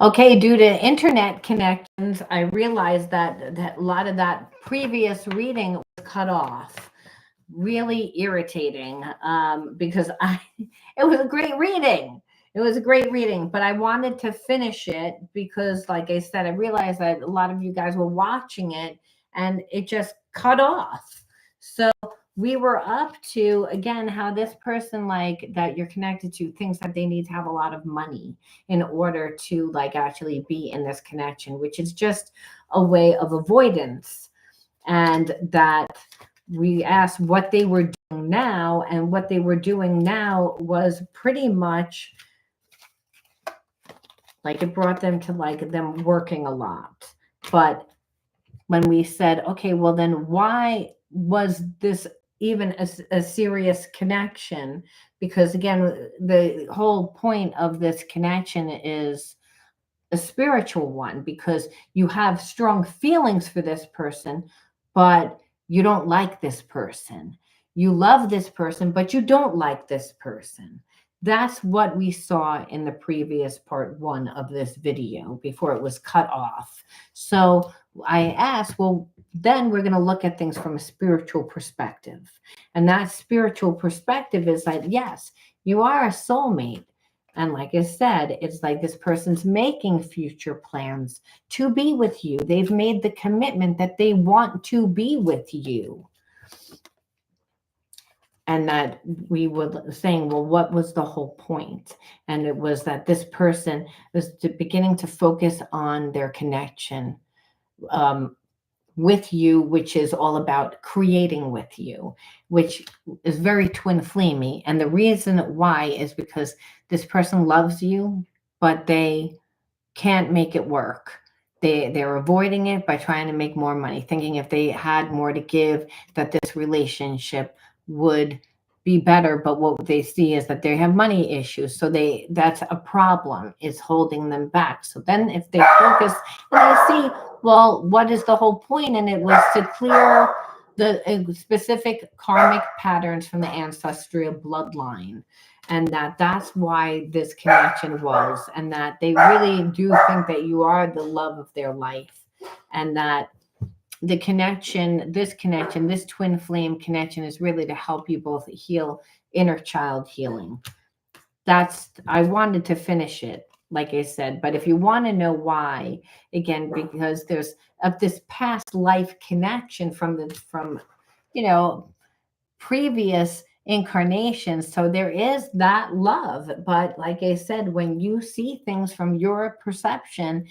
Okay, due to internet connections, I realized that a lot of that previous reading was cut off. Really irritating, because it was a great reading. It was a great reading, but I wanted to finish it because, like I said, I realized that a lot of you guys were watching it and it just cut off. So we were up to, again, how this person, like, that you're connected to, thinks that they need to have a lot of money in order to, like, actually be in this connection, which is just a way of avoidance. And that we asked what they were doing now, and what they were doing now was pretty much like it brought them to, like, them working a lot. But when we said, okay, well, then why was this even a serious connection? Because again, the whole point of this connection is a spiritual one, because you have strong feelings for this person, but you don't like this person. You love this person, but you don't like this person. That's what we saw in the previous part one of this video before it was cut off. So I asked, well, then we're going to look at things from a spiritual perspective. And that spiritual perspective is that, yes, you are a soulmate. And like I said, it's like this person's making future plans to be with you. They've made the commitment that they want to be with you. And that we were saying, well, what was the whole point? And it was that this person was beginning to focus on their connection, um, with you, which is all about creating with you, which is very twin flamey. And the reason why is because this person loves you, but they can't make it work. They're avoiding it by trying to make more money, thinking if they had more to give, that this relationship would be better. But what they see is that they have money issues. So that's a problem, is holding them back. So then if they focus and they see, well, what is the whole point? And it was to clear the specific karmic patterns from the ancestral bloodline. And that's why this connection was, and that they really do think that you are the love of their life, and that the connection, this twin flame connection, is really to help you both heal inner child healing. That's, I wanted to finish it, like I said. But if you want to know why, again, because there's this past life connection from you know previous incarnations. So there is that love. But like I said, when you see things from your perception,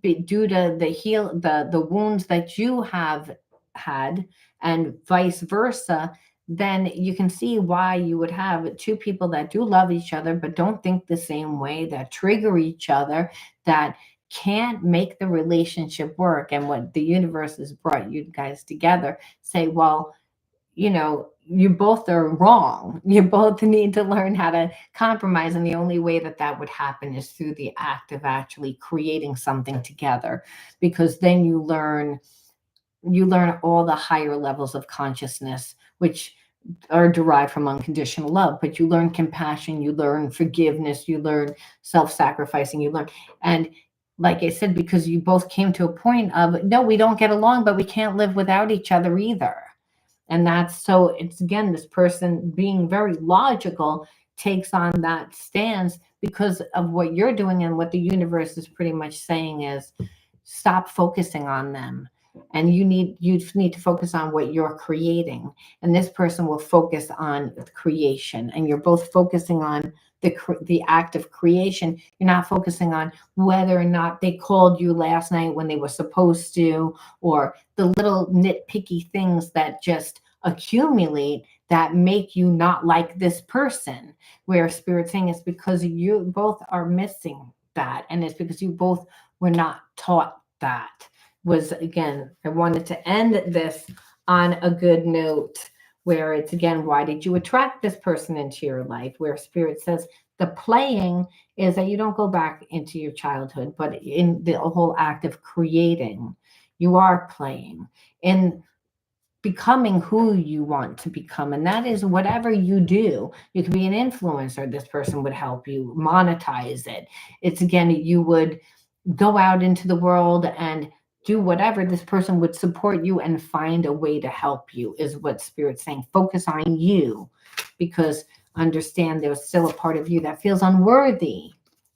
due to the wounds that you have had, and vice versa, then you can see why you would have two people that do love each other but don't think the same way, that trigger each other, that can't make the relationship work. And what the universe has brought you guys together, say, well, you both are wrong. You both need to learn how to compromise. And the only way that that would happen is through the act of actually creating something together, because then you learn all the higher levels of consciousness, which are derived from unconditional love. But you learn compassion, you learn forgiveness, you learn self-sacrificing, and like I said, because you both came to a point of, no, we don't get along, but we can't live without each other either. And that's, so it's, again, this person being very logical takes on that stance because of what you're doing. And what the universe is pretty much saying is, stop focusing on them. And you need to focus on what you're creating. And this person will focus on creation. And you're both focusing on the act of creation. You're not focusing on whether or not they called you last night when they were supposed to, or the little nitpicky things that just accumulate that make you not like this person. Where Spirit's saying it's because you both are missing that, and it's because you both were not taught that. Was, again, I wanted to end this on a good note, where it's, again, why did you attract this person into your life? Where Spirit says the playing is that you don't go back into your childhood, but in the whole act of creating, you are playing in becoming who you want to become. And that is whatever you do. You could be an influencer. This person would help you monetize it. It's, again, you would go out into the world and do whatever, this person would support you and find a way to help you, is what Spirit's saying. Focus on you, because understand there's still a part of you that feels unworthy.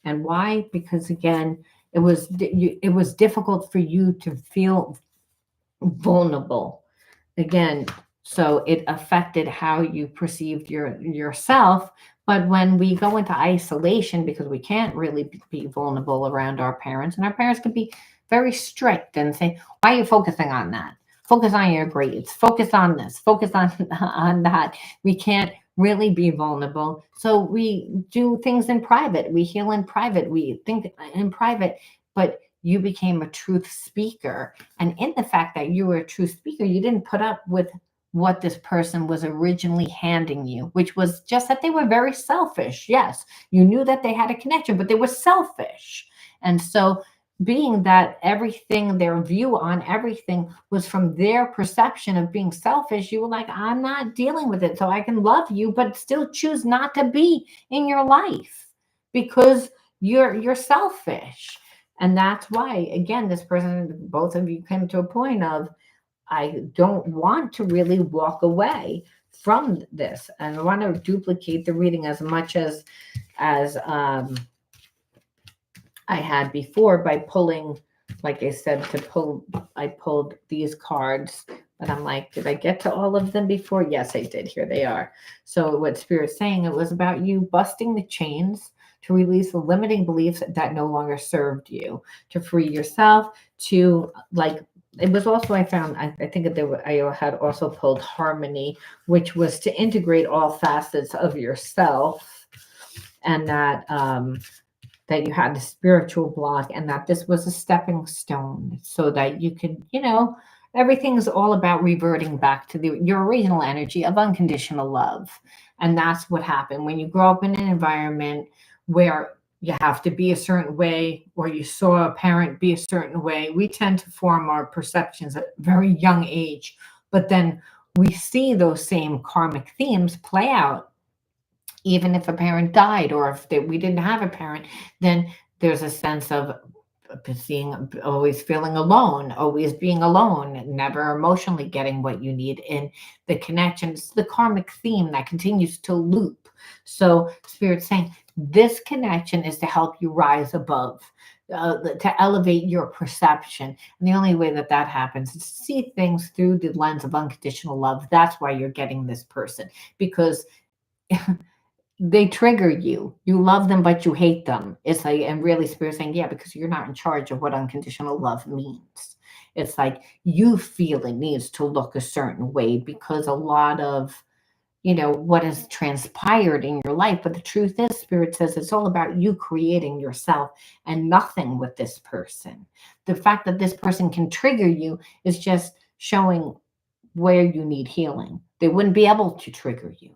And why? Because again, it was difficult for you to feel vulnerable again, so it affected how you perceived yourself. But when we go into isolation, because we can't really be vulnerable around our parents, and our parents can be very strict and say, why are you focusing on that? Focus on your grades, focus on this, focus on on that. We can't really be vulnerable, so we do things in private, we heal in private, we think in private. But you became a truth speaker, and in the fact that you were a true speaker, you didn't put up with what this person was originally handing you, which was just that they were very selfish. Yes, you knew that they had a connection, but they were selfish. And so, being that everything, their view on everything was from their perception of being selfish, you were like, I'm not dealing with it. So I can love you, but still choose not to be in your life because you're selfish. And that's why, again, this person, both of you came to a point of, I don't want to really walk away from this. And I want to duplicate the reading as much as I had before by pulling, like I said, I pulled these cards. But I'm like, did I get to all of them before? Yes, I did. Here they are. So what Spirit's saying, it was about you busting the chains to release the limiting beliefs that no longer served you, to free yourself, to like, it was also, I found, I think that I had also pulled harmony, which was to integrate all facets of yourself, and that you had the spiritual block, and that this was a stepping stone so that you could, everything's all about reverting back to your original energy of unconditional love. And that's what happened when you grow up in an environment where you have to be a certain way, or you saw a parent be a certain way. We tend to form our perceptions at a very young age, but then we see those same karmic themes play out even if a parent died, or if we didn't have a parent. Then there's a sense of being, always feeling alone, always being alone, never emotionally getting what you need in the connection. It's the karmic theme that continues to loop. So Spirit's saying this connection is to help you rise above, to elevate your perception. And the only way that that happens is to see things through the lens of unconditional love. That's why you're getting this person, because they trigger you. You love them, but you hate them. It's like, and really Spirit saying, yeah, because you're not in charge of what unconditional love means. It's like you feel it needs to look a certain way because a lot of, what has transpired in your life. But the truth is, Spirit says it's all about you creating yourself and nothing with this person. The fact that this person can trigger you is just showing where you need healing. They wouldn't be able to trigger you.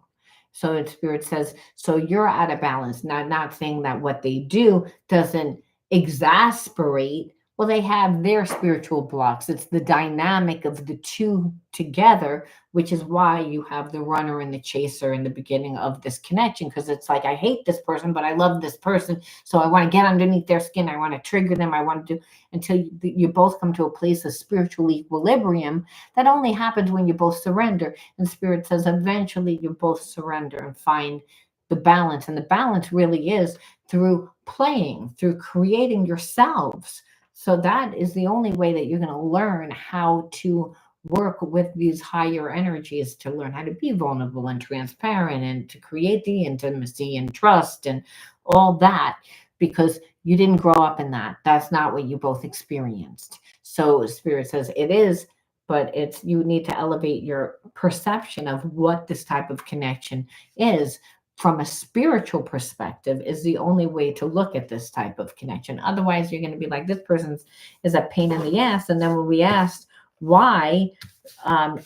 So Spirit says, so you're out of balance. Not saying that what they do doesn't exasperate. Well, they have their spiritual blocks. It's the dynamic of the two together, which is why you have the runner and the chaser in the beginning of this connection. Because it's like, I hate this person, but I love this person. So I want to get underneath their skin. I want to trigger them. I want to do, until you both come to a place of spiritual equilibrium. That only happens when you both surrender. And Spirit says eventually you both surrender and find the balance. And the balance really is through playing, through creating yourselves. So that is the only way that you're going to learn how to work with these higher energies, to learn how to be vulnerable and transparent, and to create the intimacy and trust and all that, because you didn't grow up in that. That's not what you both experienced. So Spirit says it is, but it's, you need to elevate your perception of what this type of connection is from a spiritual perspective, is the only way to look at this type of connection. Otherwise, you're going to be like, this person is a pain in the ass. And then when we asked why,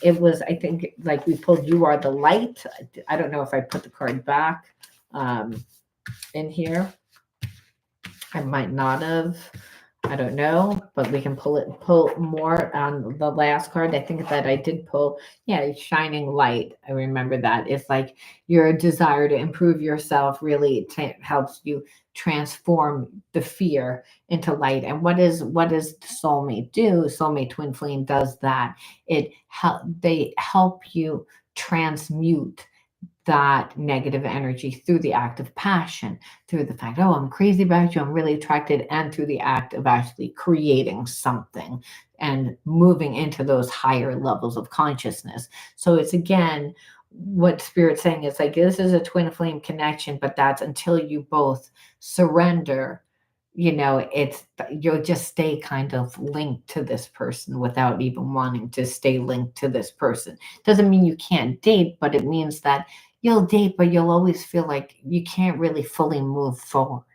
it was, I think, like we pulled, you are the light. I don't know if I put the card back in here. I might not have. I don't know, but we can pull more on the last card. I think that I did pull, yeah, shining light. I remember that. It's like your desire to improve yourself really helps you transform the fear into light. And what does the soulmate do? Soulmate twin flame does that. They help you transmute that negative energy through the act of passion, through the fact, oh, I'm crazy about you, I'm really attracted, and through the act of actually creating something and moving into those higher levels of consciousness. So it's again, what Spirit's saying is like, this is a twin flame connection, but that's until you both surrender. It's you'll just stay kind of linked to this person without even wanting to stay linked to this person. Doesn't mean you can't date, but it means that you'll date, but you'll always feel like you can't really fully move forward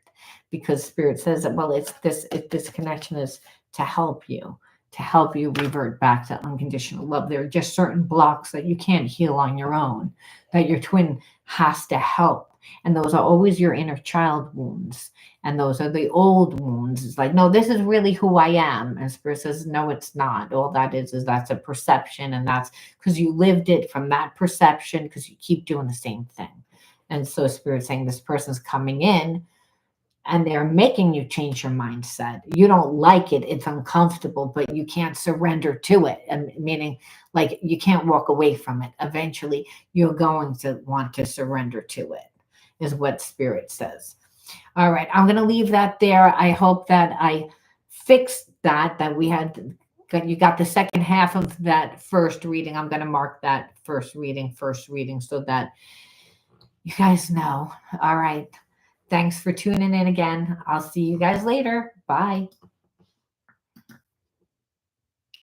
because Spirit says that, well, this connection is to help you, revert back to unconditional love. There are just certain blocks that you can't heal on your own, that your twin has to help. And those are always your inner child wounds. And those are the old wounds. It's like, no, this is really who I am. And Spirit says, no, it's not. All that is that's a perception. And that's because you lived it from that perception because you keep doing the same thing. And so Spirit's saying this person's coming in and they're making you change your mindset. You don't like it, it's uncomfortable, but you can't surrender to it. And meaning like you can't walk away from it. Eventually you're going to want to surrender to it, is what Spirit says. All right, I'm going to leave that there. I hope that I fixed that we had. You got the second half of that first reading. I'm going to mark that first reading, so that you guys know. All right. Thanks for tuning in again. I'll see you guys later. Bye.